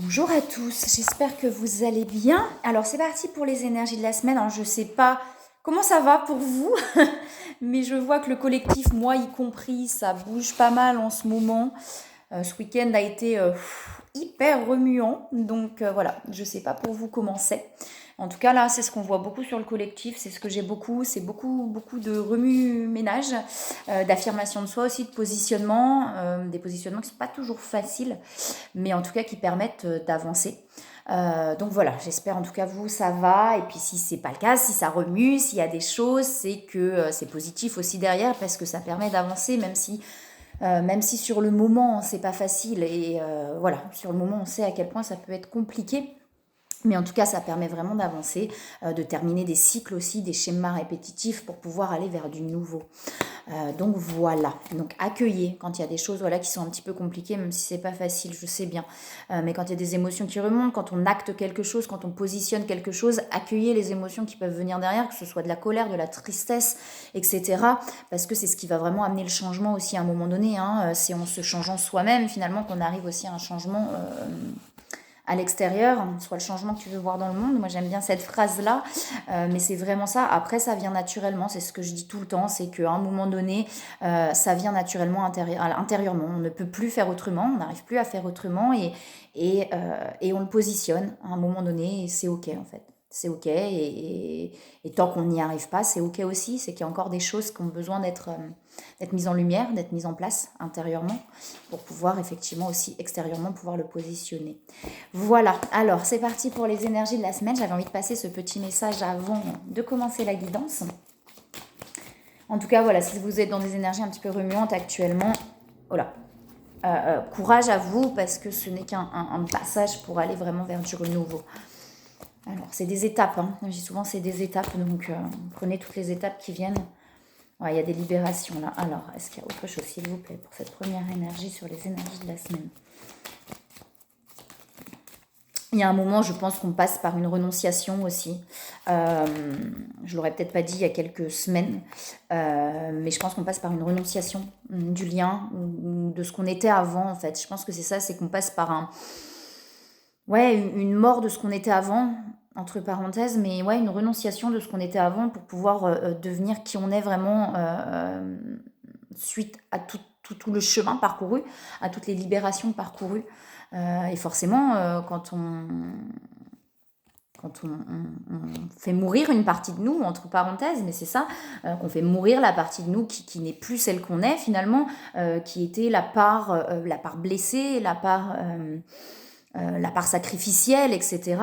Bonjour à tous, j'espère que vous allez bien. Alors c'est parti pour les énergies de la semaine. Alors je sais pas comment ça va pour vous, mais je vois que le collectif, moi y compris, ça bouge pas mal en ce moment. Ce week-end a été hyper remuant, donc voilà, je sais pas pour vous comment c'est. En tout cas là, c'est ce qu'on voit beaucoup sur le collectif, c'est ce que j'ai beaucoup, c'est beaucoup de remue-ménage, d'affirmation de soi aussi, de positionnement, des positionnements qui sont pas toujours faciles mais en tout cas qui permettent d'avancer. Donc voilà, j'espère en tout cas vous ça va. Et puis si c'est pas le cas, si ça remue, s'il y a des choses, c'est que c'est positif aussi derrière parce que ça permet d'avancer, même si sur le moment c'est pas facile. Et voilà, sur le moment on sait à quel point ça peut être compliqué. Mais en tout cas, ça permet vraiment d'avancer, de terminer des cycles aussi, des schémas répétitifs pour pouvoir aller vers du nouveau. Donc voilà, donc accueillez quand il y a des choses voilà, qui sont un petit peu compliquées, même si c'est pas facile, je sais bien. Mais quand il y a des émotions qui remontent, quand on acte quelque chose, quand on positionne quelque chose, accueillez les émotions qui peuvent venir derrière, que ce soit de la colère, de la tristesse, etc. Parce que c'est ce qui va vraiment amener le changement aussi à un moment donné. C'est en se changeant soi-même finalement qu'on arrive aussi à un changement à l'extérieur, soit le changement que tu veux voir dans le monde. Moi, j'aime bien cette phrase-là, mais c'est vraiment ça. Après, ça vient naturellement, c'est ce que je dis tout le temps, c'est qu'à un moment donné, ça vient naturellement intérieurement. On ne peut plus faire autrement, on n'arrive plus à faire autrement et on le positionne à un moment donné et c'est OK en fait. C'est OK et tant qu'on n'y arrive pas, c'est OK aussi. C'est qu'il y a encore des choses qui ont besoin d'être mises en lumière, d'être mises en place intérieurement pour pouvoir effectivement aussi extérieurement pouvoir le positionner. Voilà, alors c'est parti pour les énergies de la semaine. J'avais envie de passer ce petit message avant de commencer la guidance. En tout cas, voilà, si vous êtes dans des énergies un petit peu remuantes actuellement, voilà, courage à vous parce que ce n'est qu'un passage pour aller vraiment vers du renouveau. Alors, c'est des étapes, je dis souvent c'est des étapes, donc prenez toutes les étapes qui viennent. Ouais, il y a des libérations là. Alors, est-ce qu'il y a autre chose, s'il vous plaît, pour cette première énergie sur les énergies de la semaine? Il y a un moment, je pense qu'on passe par une renonciation aussi. Je l'aurais peut-être pas dit il y a quelques semaines, mais je pense qu'on passe par une renonciation du lien ou de ce qu'on était avant en fait. Je pense que c'est ça, c'est qu'on passe par une mort de ce qu'on était avant, entre parenthèses, mais ouais, une renonciation de ce qu'on était avant pour pouvoir devenir qui on est vraiment suite à tout le chemin parcouru, à toutes les libérations parcourues. Et forcément, quand on fait mourir une partie de nous, entre parenthèses, mais c'est ça, qu'on fait mourir la partie de nous qui n'est plus celle qu'on est finalement, qui était la part blessée, la part sacrificielle, etc.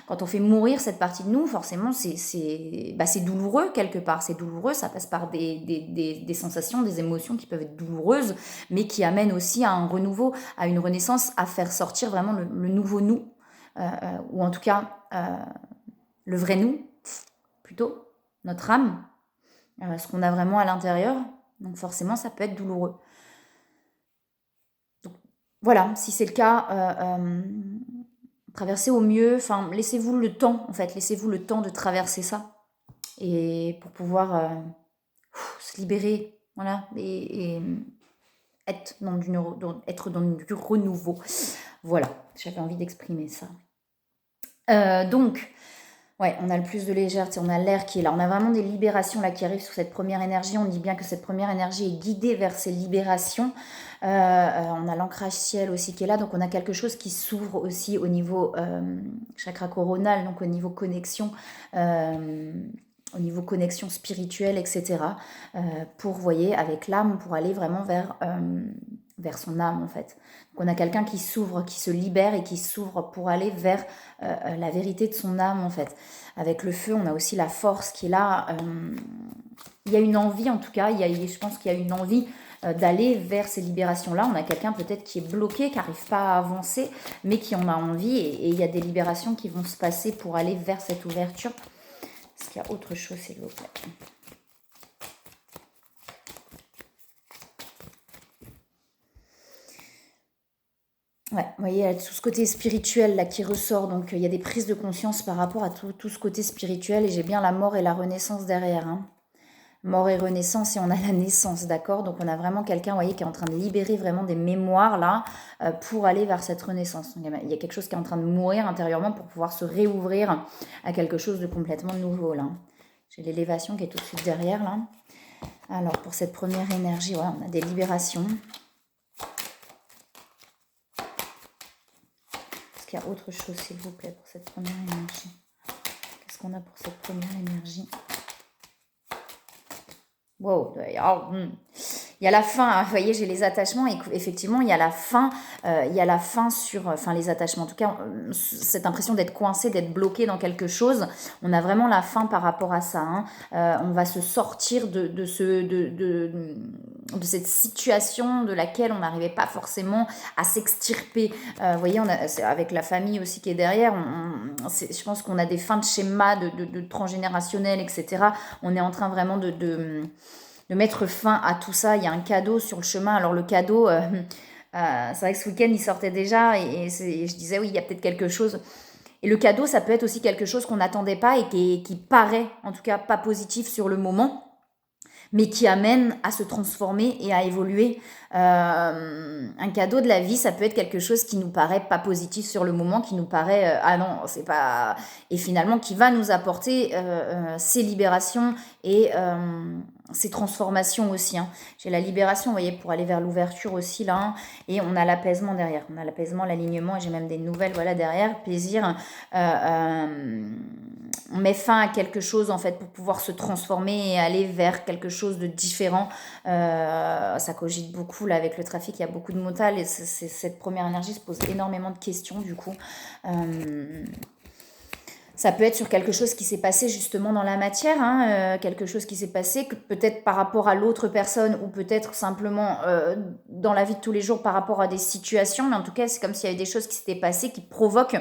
Quand on fait mourir cette partie de nous, forcément, c'est douloureux quelque part. C'est douloureux, ça passe par des sensations, des émotions qui peuvent être douloureuses, mais qui amènent aussi à un renouveau, à une renaissance, à faire sortir vraiment le nouveau nous, ou en tout cas le vrai nous, plutôt, notre âme, ce qu'on a vraiment à l'intérieur. Donc forcément, ça peut être douloureux. Donc, voilà, si c'est le cas, traversez au mieux, enfin laissez-vous le temps en fait, laissez-vous le temps de traverser ça et pour pouvoir se libérer, voilà, et être dans du renouveau. Voilà, j'avais envie d'exprimer ça. Donc, ouais, on a le plus de légèreté, on a l'air qui est là, on a vraiment des libérations là qui arrivent sur cette première énergie. On dit bien que cette première énergie est guidée vers ces libérations. On a l'ancrage ciel aussi qui est là, donc on a quelque chose qui s'ouvre aussi au niveau chakra coronal, donc au niveau connexion spirituelle, etc. Pour, vous voyez, avec l'âme, pour aller vraiment vers son âme en fait. Donc on a quelqu'un qui s'ouvre, qui se libère et qui s'ouvre pour aller vers la vérité de son âme en fait. Avec le feu, on a aussi la force qui est là. Il y a une envie en tout cas, je pense qu'il y a une envie d'aller vers ces libérations-là. On a quelqu'un peut-être qui est bloqué, qui n'arrive pas à avancer, mais qui en a envie et il y a des libérations qui vont se passer pour aller vers cette ouverture. Est-ce qu'il y a autre chose, s'il vous plaît? Ouais, vous voyez, il y a tout ce côté spirituel là qui ressort, donc il y a des prises de conscience par rapport à tout ce côté spirituel, et j'ai bien la mort et la renaissance derrière. Mort et renaissance, et on a la naissance, d'accord? Donc on a vraiment quelqu'un, vous voyez, qui est en train de libérer vraiment des mémoires là pour aller vers cette renaissance. Donc, il y a quelque chose qui est en train de mourir intérieurement pour pouvoir se réouvrir à quelque chose de complètement nouveau là. J'ai l'élévation qui est tout de suite derrière là. Alors pour cette première énergie, ouais, on a des libérations. Est-ce qu'il y a autre chose, s'il vous plaît, pour cette première énergie? Qu'est-ce qu'on a pour cette première énergie? Wow, il y a la fin, hein. Vous voyez, j'ai les attachements et effectivement, il y a la fin sur, enfin les attachements, en tout cas, cette impression d'être coincé, d'être bloqué dans quelque chose, on a vraiment la fin par rapport à ça, hein. On va se sortir de cette situation de laquelle on n'arrivait pas forcément à s'extirper. Vous voyez, avec la famille aussi qui est derrière, je pense qu'on a des fins de schéma de transgénérationnel, etc. On est en train vraiment de mettre fin à tout ça. Il y a un cadeau sur le chemin. Alors le cadeau, c'est vrai que ce week-end, il sortait déjà et je disais, oui, il y a peut-être quelque chose. Et le cadeau, ça peut être aussi quelque chose qu'on n'attendait pas et qui paraît, en tout cas, pas positif sur le moment, mais qui amène à se transformer et à évoluer. Un cadeau de la vie, ça peut être quelque chose qui nous paraît pas positif sur le moment, qui nous paraît ah non, c'est pas, et finalement qui va nous apporter ces libérations et ces transformations aussi, hein. J'ai la libération, vous voyez, pour aller vers l'ouverture aussi là, hein, et on a l'apaisement derrière, on a l'apaisement, l'alignement, et j'ai même des nouvelles, voilà, derrière, plaisir. On met fin à quelque chose en fait pour pouvoir se transformer et aller vers quelque chose de différent. Ça cogite beaucoup là avec le trafic, il y a beaucoup de motal et cette première énergie se pose énormément de questions du coup. Ça peut être sur quelque chose qui s'est passé justement dans la matière, hein, quelque chose qui s'est passé, peut-être par rapport à l'autre personne ou peut-être simplement dans la vie de tous les jours par rapport à des situations. Mais en tout cas, c'est comme s'il y avait des choses qui s'étaient passées qui provoquent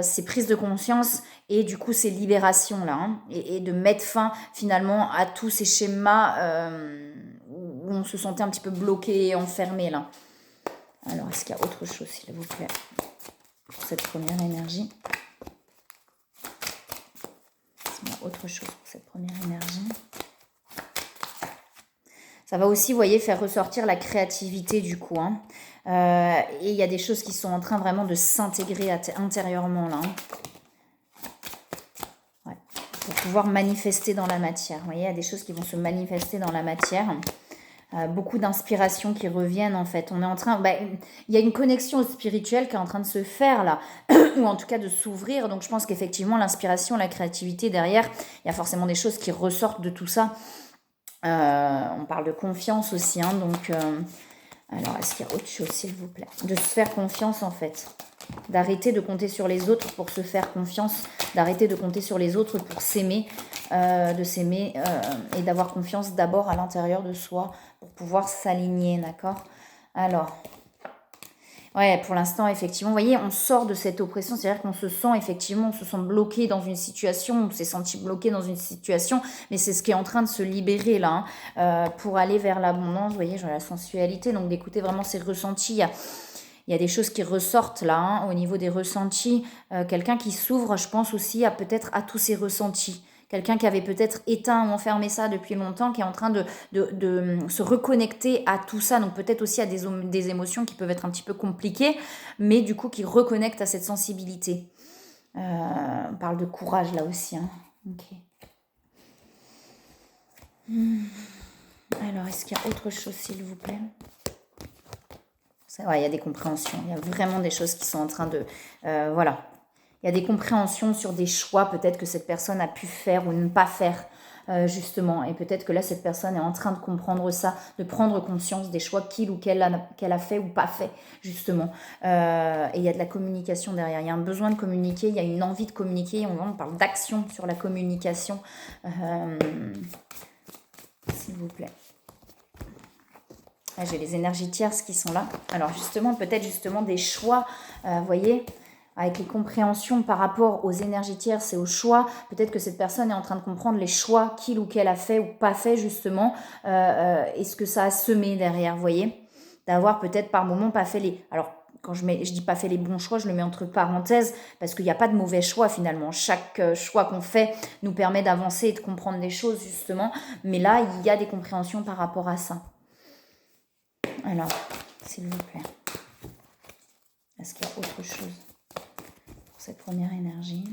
ces prises de conscience et du coup ces libérations-là. Hein, et de mettre fin finalement à tous ces schémas où on se sentait un petit peu bloqué et enfermé là. Alors, est-ce qu'il y a autre chose, s'il vous plaît, pour cette première énergie? Autre chose pour cette première énergie. Ça va aussi, vous voyez, faire ressortir la créativité du coup, hein. Et il y a des choses qui sont en train vraiment de s'intégrer intérieurement là, hein. Ouais. Pour pouvoir manifester dans la matière. Vous voyez, il y a des choses qui vont se manifester dans la matière. Beaucoup d'inspirations qui reviennent en fait. On est en train, il y a une connexion spirituelle qui est en train de se faire là, ou en tout cas de s'ouvrir. Donc je pense qu'effectivement l'inspiration, la créativité derrière, il y a forcément des choses qui ressortent de tout ça. On parle de confiance aussi, hein, donc alors est-ce qu'il y a autre chose s'il vous plaît? De se faire confiance en fait. D'arrêter de compter sur les autres pour se faire confiance, d'arrêter de compter sur les autres pour s'aimer, de s'aimer et d'avoir confiance d'abord à l'intérieur de soi pour pouvoir s'aligner, d'accord? Alors, ouais, pour l'instant, effectivement, vous voyez, on sort de cette oppression, c'est-à-dire qu'on se sent effectivement, on se sent bloqué dans une situation, on s'est senti bloqué dans une situation, mais c'est ce qui est en train de se libérer là, hein, pour aller vers l'abondance, vous voyez, genre la sensualité, donc d'écouter vraiment ses ressentis. Il y a des choses qui ressortent là, hein, au niveau des ressentis. Quelqu'un qui s'ouvre, je pense aussi, peut-être à tous ses ressentis. Quelqu'un qui avait peut-être éteint ou enfermé ça depuis longtemps, qui est en train de se reconnecter à tout ça. Donc peut-être aussi à des émotions qui peuvent être un petit peu compliquées, mais du coup qui reconnectent à cette sensibilité. On parle de courage là aussi, hein. Ok. Alors, est-ce qu'il y a autre chose, s'il vous plaît? Ouais, il y a des compréhensions, il y a vraiment des choses qui sont en train de... voilà. Il y a des compréhensions sur des choix peut-être que cette personne a pu faire ou ne pas faire, justement. Et peut-être que là, cette personne est en train de comprendre ça, de prendre conscience des choix qu'elle a fait ou pas fait, justement. Et il y a de la communication derrière. Il y a un besoin de communiquer, il y a une envie de communiquer. On parle d'action sur la communication. S'il vous plaît. Là, j'ai les énergies tierces qui sont là. Alors justement, peut-être justement des choix, vous voyez, avec les compréhensions par rapport aux énergies tierces et aux choix. Peut-être que cette personne est en train de comprendre les choix qu'il ou qu'elle a fait ou pas fait justement. Et ce que ça a semé derrière, vous voyez. D'avoir peut-être par moment pas fait les... Alors, quand je dis pas fait les bons choix, je le mets entre parenthèses, parce qu'il n'y a pas de mauvais choix finalement. Chaque choix qu'on fait nous permet d'avancer et de comprendre des choses justement. Mais là, il y a des compréhensions par rapport à ça. Alors, s'il vous plaît, est-ce qu'il y a autre chose pour cette première énergie ?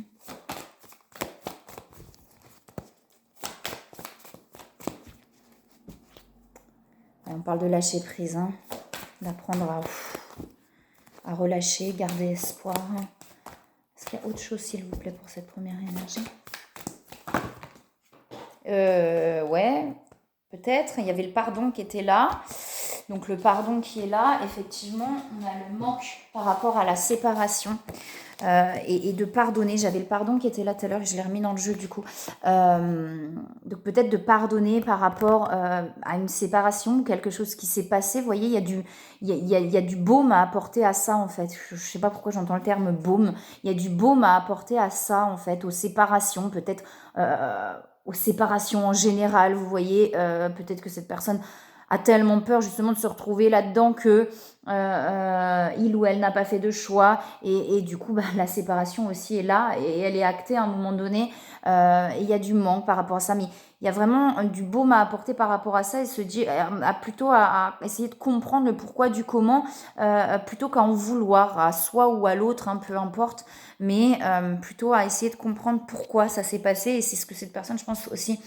On parle de lâcher prise, hein, d'apprendre à relâcher, garder espoir. Est-ce qu'il y a autre chose, s'il vous plaît, pour cette première énergie ? Ouais, peut-être. Il y avait le pardon qui était là. Donc le pardon qui est là, effectivement, on a le manque par rapport à la séparation et de pardonner. J'avais le pardon qui était là tout à l'heure et je l'ai remis dans le jeu du coup. Donc peut-être de pardonner par rapport à une séparation, quelque chose qui s'est passé. Vous voyez, il y a du baume à apporter à ça en fait. Je ne sais pas pourquoi j'entends le terme baume. Il y a du baume à apporter à ça en fait, aux séparations, peut-être aux séparations en général. Vous voyez, peut-être que cette personne a tellement peur justement de se retrouver là-dedans que il ou elle n'a pas fait de choix et du coup la séparation aussi est là et elle est actée à un moment donné et il y a du manque par rapport à ça, mais il y a vraiment du baume à apporter par rapport à ça et se dire plutôt à essayer de comprendre le pourquoi du comment plutôt qu'à en vouloir à soi ou à l'autre, hein, peu importe, mais plutôt à essayer de comprendre pourquoi ça s'est passé et c'est ce que cette personne, je pense aussi,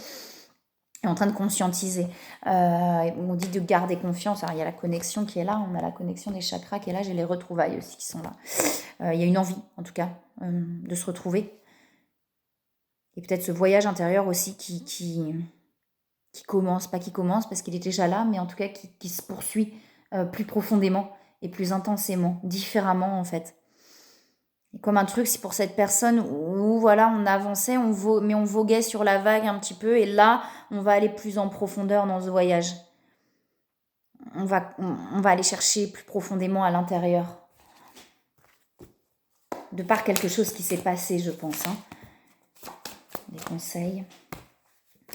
est en train de conscientiser. On dit de garder confiance. Alors, il y a la connexion qui est là, on a la connexion des chakras qui est là, j'ai les retrouvailles aussi qui sont là. Il y a une envie, en tout cas, de se retrouver. Et peut-être ce voyage intérieur aussi qui commence, pas qui commence parce qu'il est déjà là, mais en tout cas qui se poursuit plus profondément et plus intensément, différemment en fait. Et comme un truc, c'est pour cette personne où voilà, on avançait, mais on voguait sur la vague un petit peu, et là, on va aller plus en profondeur dans ce voyage. On va aller chercher plus profondément à l'intérieur. De par quelque chose qui s'est passé, je pense. Hein. Des conseils.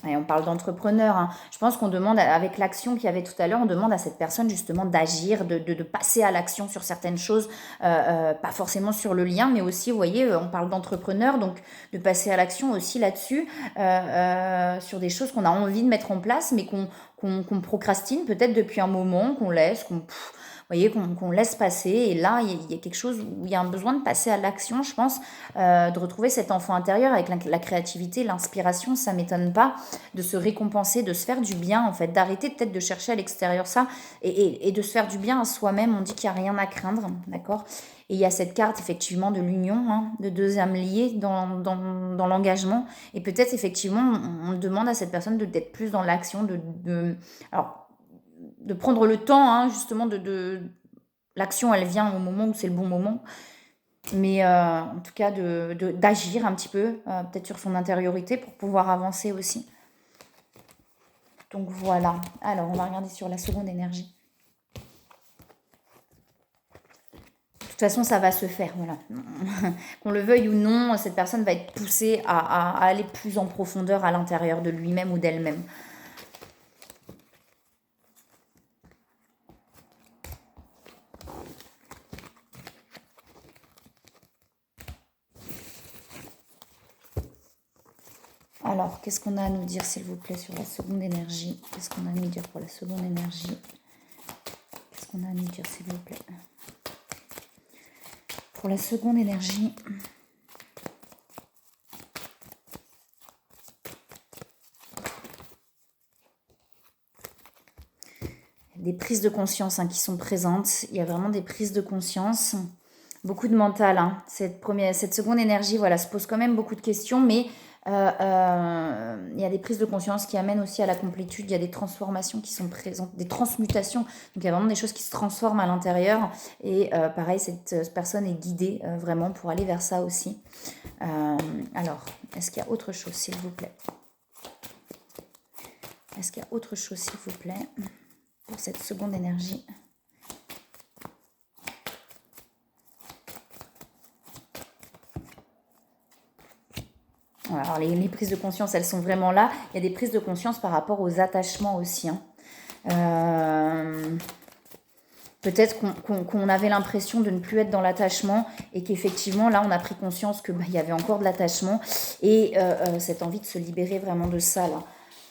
Et on parle d'entrepreneur. Hein. Je pense qu'on demande, avec l'action qu'il y avait tout à l'heure, on demande à cette personne justement d'agir, de passer à l'action sur certaines choses, pas forcément sur le lien, mais aussi, vous voyez, on parle d'entrepreneur, donc de passer à l'action aussi là-dessus, sur des choses qu'on a envie de mettre en place, mais qu'on procrastine peut-être depuis un moment, qu'on laisse, vous voyez, qu'on laisse passer. Et là, il y a quelque chose où il y a un besoin de passer à l'action, je pense, de retrouver cet enfant intérieur avec la créativité, l'inspiration, ça ne m'étonne pas, de se récompenser, de se faire du bien, en fait, d'arrêter peut-être de chercher à l'extérieur ça et de se faire du bien à soi-même. On dit qu'il n'y a rien à craindre, d'accord ? Et il y a cette carte, effectivement, de l'union, hein, de deux âmes liées dans l'engagement. Et peut-être, effectivement, on demande à cette personne d'être plus dans l'action, alors, de prendre le temps, hein, justement, l'action, elle vient au moment où c'est le bon moment. Mais en tout cas, d'agir un petit peu, peut-être sur son intériorité pour pouvoir avancer aussi. Donc voilà. Alors, on va regarder sur la seconde énergie. De toute façon, ça va se faire, voilà. Qu'on le veuille ou non, cette personne va être poussée à aller plus en profondeur à l'intérieur de lui-même ou d'elle-même. Alors, qu'est-ce qu'on a à nous dire, s'il vous plaît, sur la seconde énergie ? Qu'est-ce qu'on a à nous dire pour la seconde énergie ? Qu'est-ce qu'on a à nous dire, s'il vous plaît ? Pour la seconde énergie, des prises de conscience qui sont présentes. Il y a vraiment des prises de conscience. Beaucoup de mental. Hein. Cette seconde énergie, voilà, se pose quand même beaucoup de questions, mais il y a des prises de conscience qui amènent aussi à la complétude. Il y a des transformations qui sont présentes, des transmutations. Donc il y a vraiment des choses qui se transforment à l'intérieur. Et pareil, cette personne est guidée vraiment pour aller vers ça aussi. Alors, est-ce qu'il y a autre chose, s'il vous plaît ? Est-ce qu'il y a autre chose, s'il vous plaît, pour cette seconde énergie ? Alors les prises de conscience, elles sont vraiment là. Il y a des prises de conscience par rapport aux attachements aussi. Hein. Peut-être qu'on avait l'impression de ne plus être dans l'attachement et qu'effectivement, là, on a pris conscience que y avait encore de l'attachement et cette envie de se libérer vraiment de ça, là.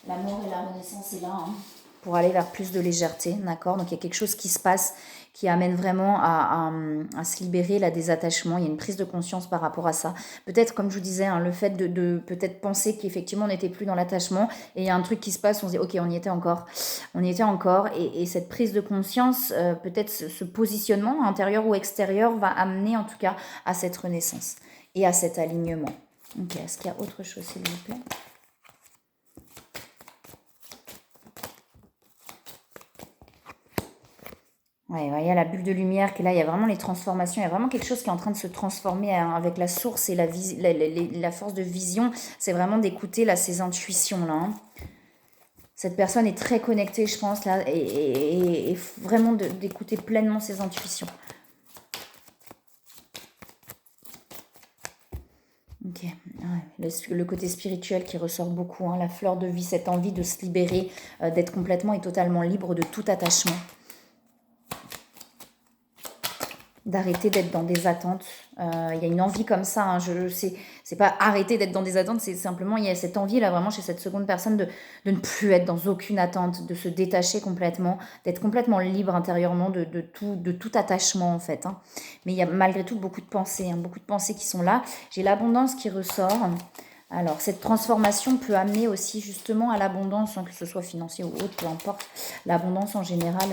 L'amour et la renaissance est là, hein, pour aller vers plus de légèreté, d'accord? Donc, il y a quelque chose qui se passe qui amène vraiment à se libérer là, des attachements. Il y a une prise de conscience par rapport à ça. Peut-être, comme je vous disais, hein, le fait de peut-être penser qu'effectivement, on n'était plus dans l'attachement et il y a un truc qui se passe, on se dit, ok, on y était encore. On y était encore. Et cette prise de conscience, peut-être ce positionnement intérieur ou extérieur va amener en tout cas à cette renaissance et à cet alignement. Ok, est-ce qu'il y a autre chose, s'il vous plaît? Ouais, ouais, il y a la bulle de lumière qui est là, il y a vraiment les transformations, il y a vraiment quelque chose qui est en train de se transformer hein, avec la source et la force de vision. C'est vraiment d'écouter là ces intuitions là, hein. Cette personne est très connectée, je pense, là, et vraiment d'écouter pleinement ses intuitions. Ok, ouais. Le côté spirituel qui ressort beaucoup, hein, la fleur de vie, cette envie de se libérer, d'être complètement et totalement libre de tout attachement. D'arrêter d'être dans des attentes. Il y a une envie comme ça, hein, c'est pas arrêter d'être dans des attentes, c'est simplement, il y a cette envie là vraiment chez cette seconde personne de ne plus être dans aucune attente, de se détacher complètement, d'être complètement libre intérieurement de tout attachement en fait, hein. Mais il y a malgré tout beaucoup de pensées qui sont là. J'ai l'abondance qui ressort. Alors, cette transformation peut amener aussi justement à l'abondance, hein, que ce soit financier ou autre, peu importe, l'abondance en général.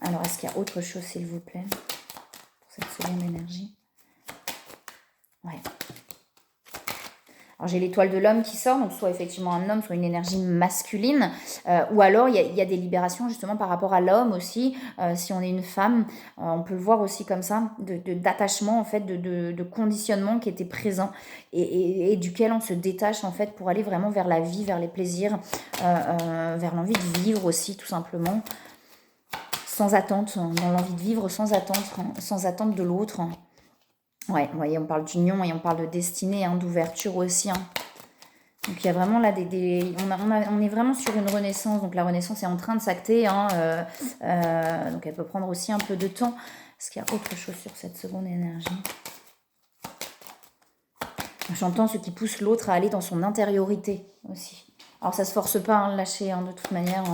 Alors, est-ce qu'il y a autre chose, s'il vous plaît? Cette seconde énergie. Ouais. Alors j'ai l'étoile de l'homme qui sort, donc soit effectivement un homme, soit une énergie masculine, ou alors il y a des libérations justement par rapport à l'homme aussi, si on est une femme, on peut le voir aussi comme ça, d'attachement en fait, de conditionnement qui était présent et duquel on se détache en fait pour aller vraiment vers la vie, vers les plaisirs, vers l'envie de vivre aussi tout simplement. Sans attente, dans l'envie de vivre sans attente de l'autre. Ouais, vous voyez, on parle d'union et on parle de destinée, hein, d'ouverture aussi. Hein. Donc il y a vraiment là on est vraiment sur une renaissance. Donc la renaissance est en train de s'acter. Hein, donc elle peut prendre aussi un peu de temps. Est-ce qu'il y a autre chose sur cette seconde énergie? J'entends ce qui pousse l'autre à aller dans son intériorité aussi. Alors ça se force pas à lâcher, hein, de toute manière.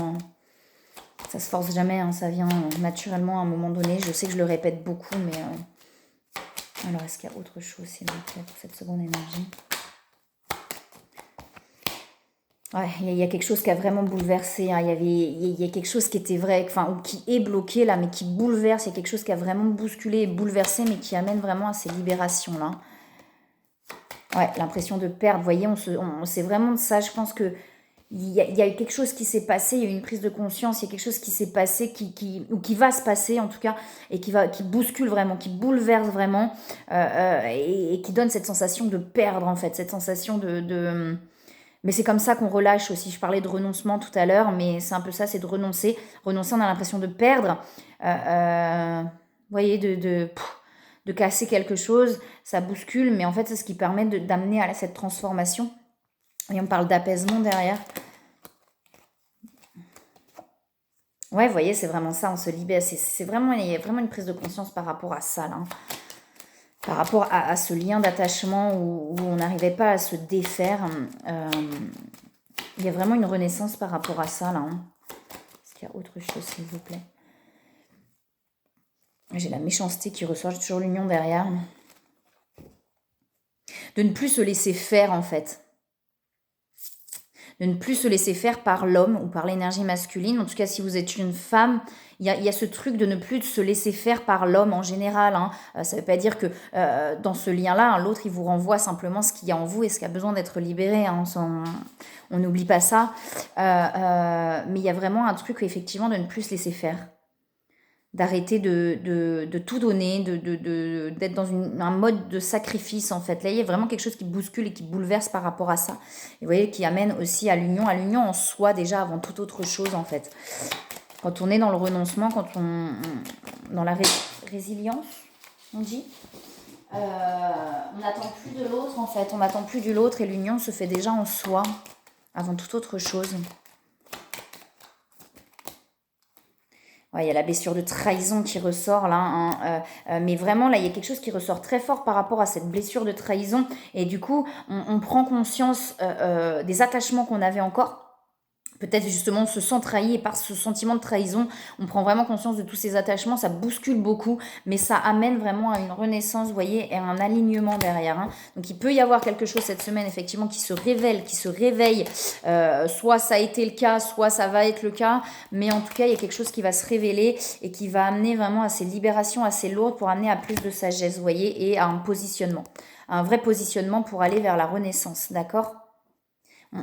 Ça se force jamais, hein, ça vient naturellement à un moment donné. Je sais que je le répète beaucoup, mais... Alors, est-ce qu'il y a autre chose, s'il vous plaît, pour cette seconde énergie? Ouais, il y a quelque chose qui a vraiment bouleversé. Hein. Il y a quelque chose qui était vrai, enfin, ou qui est bloqué là, mais qui bouleverse. Il y a quelque chose qui a vraiment bousculé et bouleversé, mais qui amène vraiment à ces libérations-là. Ouais, l'impression de perdre. Vous voyez, c'est vraiment de ça. Je pense que il y a eu quelque chose qui s'est passé, il y a eu une prise de conscience, il y a quelque chose qui s'est passé, ou qui va se passer en tout cas, et qui bouscule vraiment, qui bouleverse vraiment, et qui donne cette sensation de perdre en fait, cette sensation de... Mais c'est comme ça qu'on relâche aussi. Je parlais de renoncement tout à l'heure, mais c'est un peu ça, c'est de renoncer. Renoncer, on a l'impression de perdre. Vous voyez, de casser quelque chose, ça bouscule, mais en fait, c'est ce qui permet d'amener à cette transformation. Et on parle d'apaisement derrière. Ouais, vous voyez, c'est vraiment ça, on se libère. C'est vraiment, il y a vraiment une prise de conscience par rapport à ça, là. Par rapport à ce lien d'attachement où on n'arrivait pas à se défaire. Il y a vraiment une renaissance par rapport à ça, là. Hein. Est-ce qu'il y a autre chose, s'il vous plaît? J'ai la méchanceté qui ressort, j'ai toujours l'union derrière. De ne plus se laisser faire, en fait. De ne plus se laisser faire par l'homme ou par l'énergie masculine. En tout cas, si vous êtes une femme, il y a ce truc de ne plus se laisser faire par l'homme en général. Hein. Ça ne veut pas dire que dans ce lien-là, hein, l'autre, il vous renvoie simplement ce qu'il y a en vous et ce qui a besoin d'être libéré. Hein. On n'oublie pas ça. Mais il y a vraiment un truc, effectivement, de ne plus se laisser faire. D'arrêter de tout donner, d'être dans un mode de sacrifice en fait. Là, il y a vraiment quelque chose qui bouscule et qui bouleverse par rapport à ça. Et vous voyez, qui amène aussi à l'union en soi déjà avant toute autre chose en fait. Quand on est dans le renoncement, quand on dans la résilience, on dit, on n'attend plus de l'autre en fait. On n'attend plus de l'autre et l'union se fait déjà en soi avant toute autre chose. Ouais, il y a la blessure de trahison qui ressort là, hein, mais vraiment là, il y a quelque chose qui ressort très fort par rapport à cette blessure de trahison. Et du coup, on prend conscience des attachements qu'on avait encore. Peut-être justement on se sent trahi et par ce sentiment de trahison, on prend vraiment conscience de tous ces attachements, ça bouscule beaucoup, mais ça amène vraiment à une renaissance, vous voyez, et à un alignement derrière. Hein. Donc il peut y avoir quelque chose cette semaine, effectivement, qui se révèle, qui se réveille. Soit ça a été le cas, soit ça va être le cas, mais en tout cas, il y a quelque chose qui va se révéler et qui va amener vraiment à ces libérations assez lourdes pour amener à plus de sagesse, vous voyez, et à un positionnement. Un vrai positionnement pour aller vers la renaissance, d'accord ?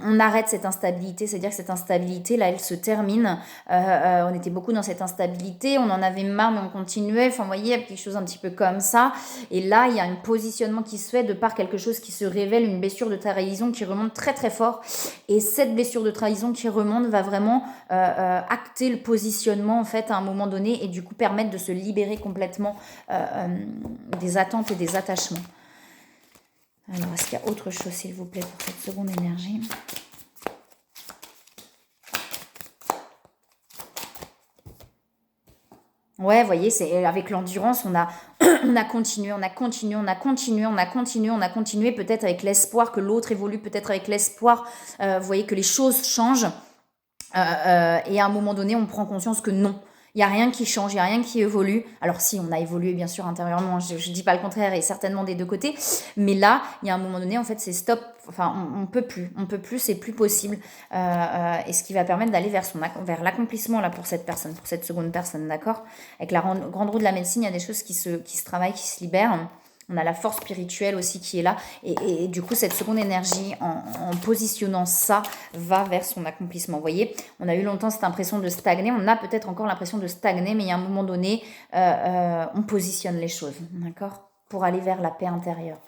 On arrête cette instabilité, c'est-à-dire que cette instabilité, là, elle se termine. On était beaucoup dans cette instabilité, on en avait marre, mais on continuait. Enfin, vous voyez, il y a quelque chose un petit peu comme ça. Et là, il y a un positionnement qui se fait de par quelque chose qui se révèle, une blessure de trahison qui remonte très très fort. Et cette blessure de trahison qui remonte va vraiment acter le positionnement, en fait, à un moment donné, et du coup permettre de se libérer complètement des attentes et des attachements. Alors, est-ce qu'il y a autre chose, s'il vous plaît, pour cette seconde énergie ? Ouais, vous voyez, c'est avec l'endurance, on a, on a continué, on a continué, on a continué, on a continué, on a continué, peut-être avec l'espoir que l'autre évolue, peut-être avec l'espoir, vous voyez, que les choses changent. Et à un moment donné, on prend conscience que non. Il n'y a rien qui change, il n'y a rien qui évolue. Alors si, on a évolué bien sûr intérieurement, je ne dis pas le contraire et certainement des deux côtés. Mais là, il y a un moment donné, en fait, c'est stop. Enfin, on peut plus, c'est plus possible. Et ce qui va permettre d'aller vers l'accomplissement là pour cette personne, pour cette seconde personne, d'accord ? Avec la grande roue de la médecine, il y a des choses qui se travaillent, qui se libèrent. On a la force spirituelle aussi qui est là. Et du coup, cette seconde énergie, en positionnant ça, va vers son accomplissement. Vous voyez, on a eu longtemps cette impression de stagner. On a peut-être encore l'impression de stagner, mais il y a un moment donné, on positionne les choses, d'accord ? Pour aller vers la paix intérieure.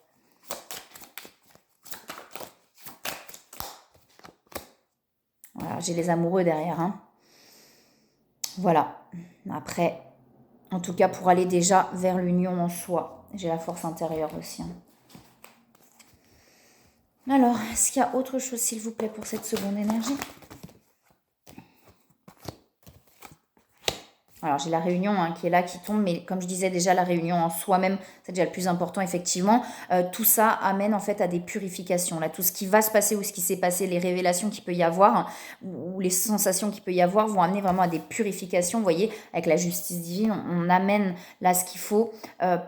Voilà, j'ai les amoureux derrière. Hein. Voilà. Après, en tout cas, pour aller déjà vers l'union en soi. J'ai la force intérieure aussi. Hein. Alors, est-ce qu'il y a autre chose, s'il vous plaît, pour cette seconde énergie ? Alors, j'ai la réunion qui est là, qui tombe, mais comme je disais déjà, la réunion en soi-même, c'est déjà le plus important, effectivement. Tout ça amène en fait à des purifications. Là, tout ce qui va se passer ou ce qui s'est passé, les révélations qu'il peut y avoir, ou les sensations qu'il peut y avoir, vont amener vraiment à des purifications. Vous voyez, avec la justice divine, on amène là ce qu'il faut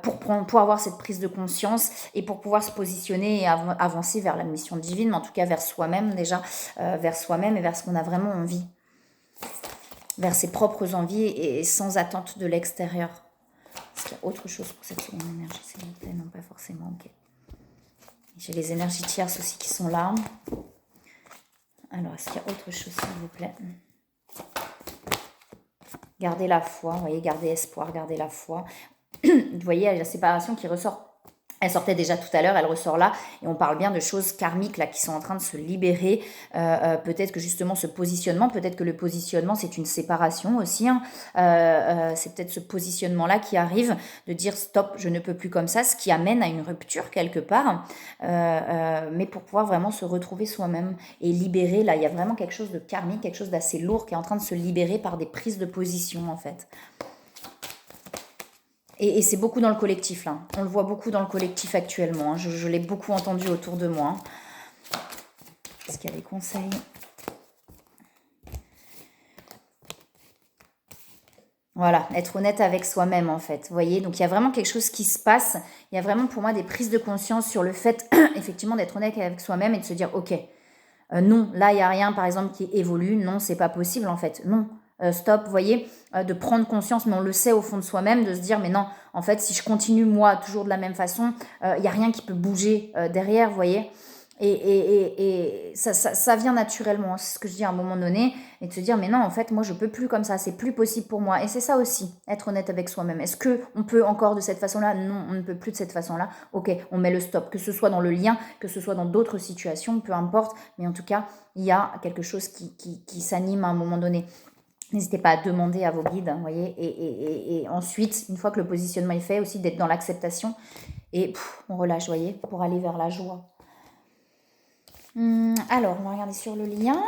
pour avoir cette prise de conscience et pour pouvoir se positionner et avancer vers la mission divine, mais en tout cas vers soi-même déjà, vers soi-même et vers ce qu'on a vraiment envie. Vers ses propres envies et sans attente de l'extérieur. Est-ce qu'il y a autre chose pour cette seconde énergie, s'il vous plaît ? Non, pas forcément, ok. J'ai les énergies tierces aussi qui sont là. Alors, est-ce qu'il y a autre chose, s'il vous plaît ? Gardez la foi, vous voyez, gardez espoir, gardez la foi. Vous voyez, il y a la séparation qui ressort. Elle sortait déjà tout à l'heure, elle ressort là, et on parle bien de choses karmiques là qui sont en train de se libérer. Peut-être que justement ce positionnement, peut-être que le positionnement c'est une séparation aussi. Hein. C'est peut-être ce positionnement-là qui arrive de dire stop, je ne peux plus comme ça, ce qui amène à une rupture quelque part. Mais pour pouvoir vraiment se retrouver soi-même et libérer, là il y a vraiment quelque chose de karmique, quelque chose d'assez lourd qui est en train de se libérer par des prises de position en fait. Et c'est beaucoup dans le collectif, là. On le voit beaucoup dans le collectif actuellement. Hein. Je l'ai beaucoup entendu autour de moi. Est-ce qu'il y a des conseils ? Voilà, être honnête avec soi-même, en fait. Vous voyez, donc il y a vraiment quelque chose qui se passe. Il y a vraiment pour moi des prises de conscience sur le fait, effectivement, d'être honnête avec soi-même et de se dire, ok, non, là, il n'y a rien, par exemple, qui évolue. Non, c'est pas possible, en fait. Non. Stop, vous voyez, de prendre conscience, mais on le sait au fond de soi-même, de se dire, mais non, en fait, si je continue, moi, toujours de la même façon, il n'y a rien qui peut bouger derrière, vous voyez. Et ça vient naturellement, c'est ce que je dis à un moment donné, et de se dire, mais non, en fait, moi, je peux plus comme ça, c'est plus possible pour moi. Et c'est ça aussi, être honnête avec soi-même. Est-ce qu'on peut encore de cette façon-là ? Non, on ne peut plus de cette façon-là. Ok, on met le stop, que ce soit dans le lien, que ce soit dans d'autres situations, peu importe, mais en tout cas, il y a quelque chose qui s'anime à un moment donné. N'hésitez pas à demander à vos guides, vous voyez, et ensuite, une fois que le positionnement est fait, aussi d'être dans l'acceptation, et on relâche, vous voyez, pour aller vers la joie. Alors, on va regarder sur le lien.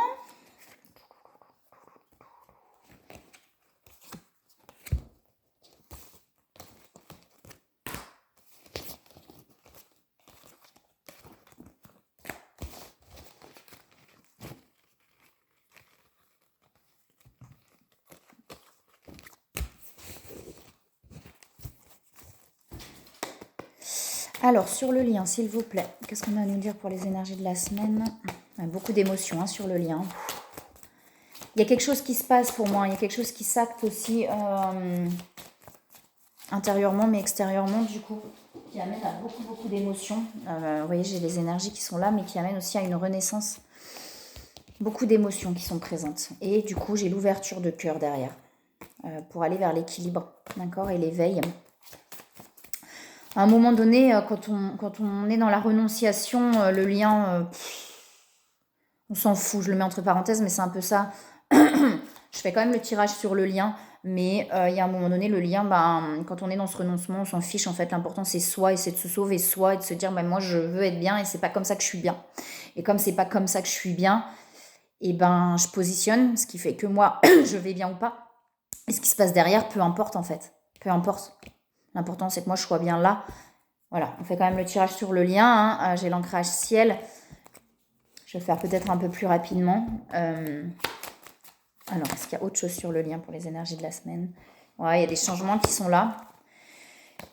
Alors, sur le lien, s'il vous plaît, qu'est-ce qu'on a à nous dire pour les énergies de la semaine? Beaucoup d'émotions sur le lien. Il y a quelque chose qui se passe pour moi, il y a quelque chose qui s'acte aussi intérieurement, mais extérieurement, du coup, qui amène à beaucoup d'émotions. Vous voyez, j'ai les énergies qui sont là, mais qui amènent aussi à une renaissance. Beaucoup d'émotions qui sont présentes. Et du coup, j'ai l'ouverture de cœur derrière pour aller vers l'équilibre, d'accord, et l'éveil. À un moment donné, quand on est dans la renonciation, le lien, on s'en fout. Je le mets entre parenthèses, mais c'est un peu ça. Je fais quand même le tirage sur le lien, mais il y a un moment donné, le lien, quand on est dans ce renoncement, on s'en fiche. En fait, l'important, c'est soi, et c'est de se sauver soi, et de se dire, moi, je veux être bien, et c'est pas comme ça que je suis bien. Et comme c'est pas comme ça que je suis bien, et je positionne, ce qui fait que moi, je vais bien ou pas. Et ce qui se passe derrière, peu importe, en fait. Peu importe. L'important, c'est que moi, je sois bien là. Voilà, on fait quand même le tirage sur le lien. Hein. J'ai l'ancrage ciel. Je vais faire peut-être un peu plus rapidement. Alors, est-ce qu'il y a autre chose sur le lien pour les énergies de la semaine? Ouais, il y a des changements qui sont là.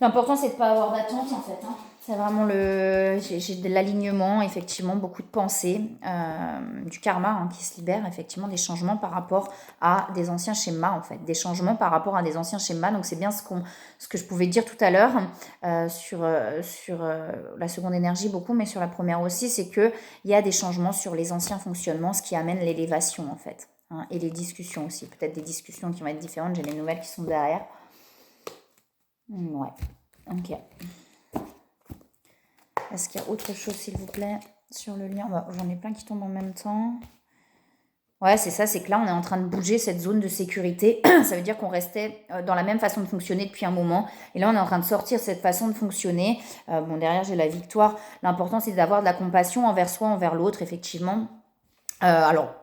L'important, c'est de ne pas avoir d'attente, en fait. Hein. C'est vraiment j'ai de l'alignement, effectivement, beaucoup de pensées, du karma qui se libère, effectivement, des changements par rapport à des anciens schémas, en fait. Des changements par rapport à des anciens schémas. Donc, c'est bien ce que je pouvais dire tout à l'heure sur la seconde énergie, beaucoup, mais sur la première aussi, c'est qu'il y a des changements sur les anciens fonctionnements, ce qui amène l'élévation, en fait. Hein, et les discussions aussi. Peut-être des discussions qui vont être différentes. J'ai les nouvelles qui sont derrière. Ouais, ok. Est-ce qu'il y a autre chose, s'il vous plaît, sur le lien? J'en ai plein qui tombent en même temps. Ouais, c'est ça, c'est que là, on est en train de bouger cette zone de sécurité. Ça veut dire qu'on restait dans la même façon de fonctionner depuis un moment. Et là, on est en train de sortir cette façon de fonctionner. Derrière, j'ai la victoire. L'important, c'est d'avoir de la compassion envers soi, envers l'autre, effectivement. Alors,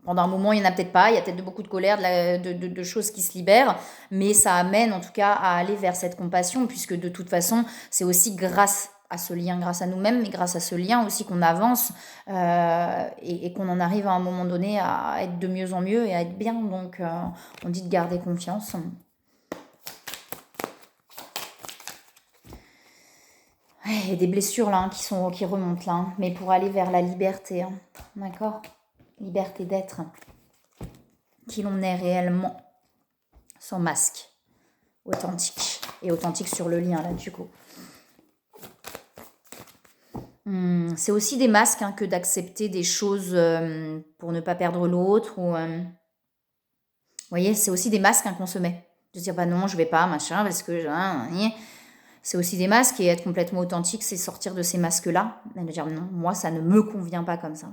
pendant un moment, il n'y en a peut-être pas. Il y a peut-être beaucoup de colère, de choses qui se libèrent. Mais ça amène, en tout cas, à aller vers cette compassion, puisque de toute façon, c'est aussi grâce à ce lien, grâce à nous-mêmes, mais grâce à ce lien aussi qu'on avance et qu'on en arrive à un moment donné à être de mieux en mieux et à être bien. Donc, on dit de garder confiance. Il y a des blessures là qui remontent là, mais pour aller vers la liberté, d'accord? Liberté d'être, qui l'on est réellement, sans masque, authentique. Et authentique sur le lien là du coup. C'est aussi des masques que d'accepter des choses pour ne pas perdre l'autre. Vous voyez, c'est aussi des masques qu'on se met. De se dire, non, je vais pas, machin, parce que... C'est aussi des masques, et être complètement authentique, c'est sortir de ces masques-là. Et de dire, non, moi, ça ne me convient pas comme ça.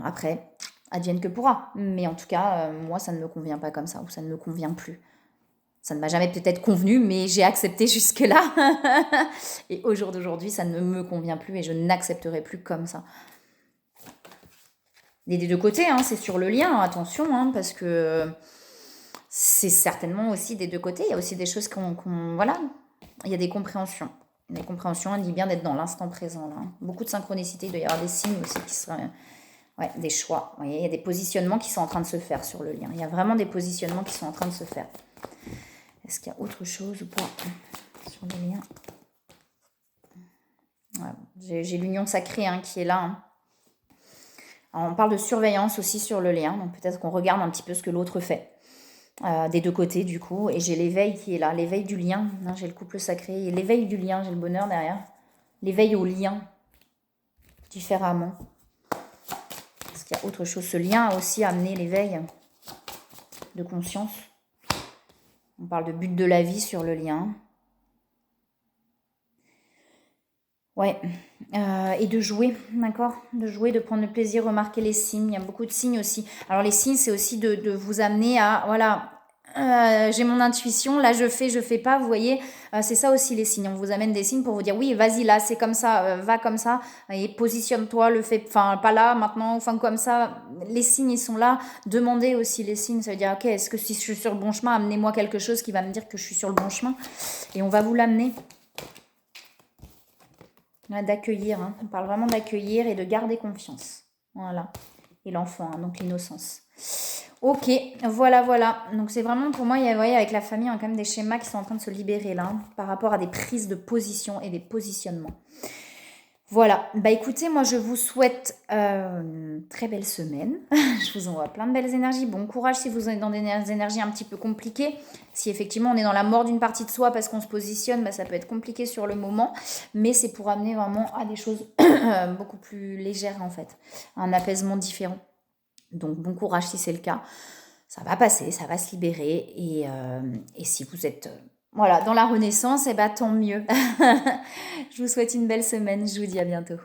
Après, advienne que pourra. Mais en tout cas, moi, ça ne me convient pas comme ça, ou ça ne me convient plus. Ça ne m'a jamais peut-être convenu, mais j'ai accepté jusque-là. Et au jour d'aujourd'hui, ça ne me convient plus et je n'accepterai plus comme ça. Et des deux côtés, c'est sur le lien, attention, parce que c'est certainement aussi des deux côtés. Il y a aussi des choses voilà, il y a des compréhensions. Des compréhensions, on dit bien d'être dans l'instant présent. Là. Beaucoup de synchronicité, il doit y avoir des signes aussi qui seraient... Ouais, des choix. Vous voyez, il y a des positionnements qui sont en train de se faire sur le lien. Il y a vraiment des positionnements qui sont en train de se faire. Est-ce qu'il y a autre chose ou pas sur le lien? Ouais, j'ai l'union sacrée qui est là. Alors, on parle de surveillance aussi sur le lien. Donc peut-être qu'on regarde un petit peu ce que l'autre fait. Des deux côtés du coup. Et j'ai l'éveil qui est là. L'éveil du lien. J'ai le couple sacré. Et l'éveil du lien, j'ai le bonheur derrière. L'éveil au lien. Différemment. Est-ce qu'il y a autre chose? Ce lien a aussi amené l'éveil de conscience. On parle de but de la vie sur le lien. Ouais. Et de jouer, d'accord? De jouer, de prendre le plaisir, remarquer les signes. Il y a beaucoup de signes aussi. Alors les signes, c'est aussi de vous amener à, voilà, j'ai mon intuition, là je fais pas, vous voyez, c'est ça aussi les signes. On vous amène des signes pour vous dire, oui, vas-y, là, c'est comme ça, va comme ça, et positionne-toi, enfin, pas là, maintenant, enfin, comme ça. Les signes, ils sont là. Demandez aussi les signes, ça veut dire, ok, est-ce que si je suis sur le bon chemin, amenez-moi quelque chose qui va me dire que je suis sur le bon chemin, et on va vous l'amener. D'accueillir, on parle vraiment d'accueillir et de garder confiance. Voilà. Et l'enfant, donc l'innocence. Ok, voilà, voilà. Donc c'est vraiment pour moi, il y a, vous voyez, avec la famille, on a quand même des schémas qui sont en train de se libérer là, hein, par rapport à des prises de position et des positionnements. Voilà, bah écoutez, moi je vous souhaite une très belle semaine. Je vous envoie plein de belles énergies. Bon courage si vous êtes dans des énergies un petit peu compliquées. Si effectivement on est dans la mort d'une partie de soi parce qu'on se positionne, bah, ça peut être compliqué sur le moment. Mais c'est pour amener vraiment à des choses beaucoup plus légères en fait. Un apaisement différent. Donc bon courage si c'est le cas. Ça va passer, ça va se libérer. Et si vous êtes voilà, dans la renaissance, eh ben, tant mieux. Je vous souhaite une belle semaine. Je vous dis à bientôt.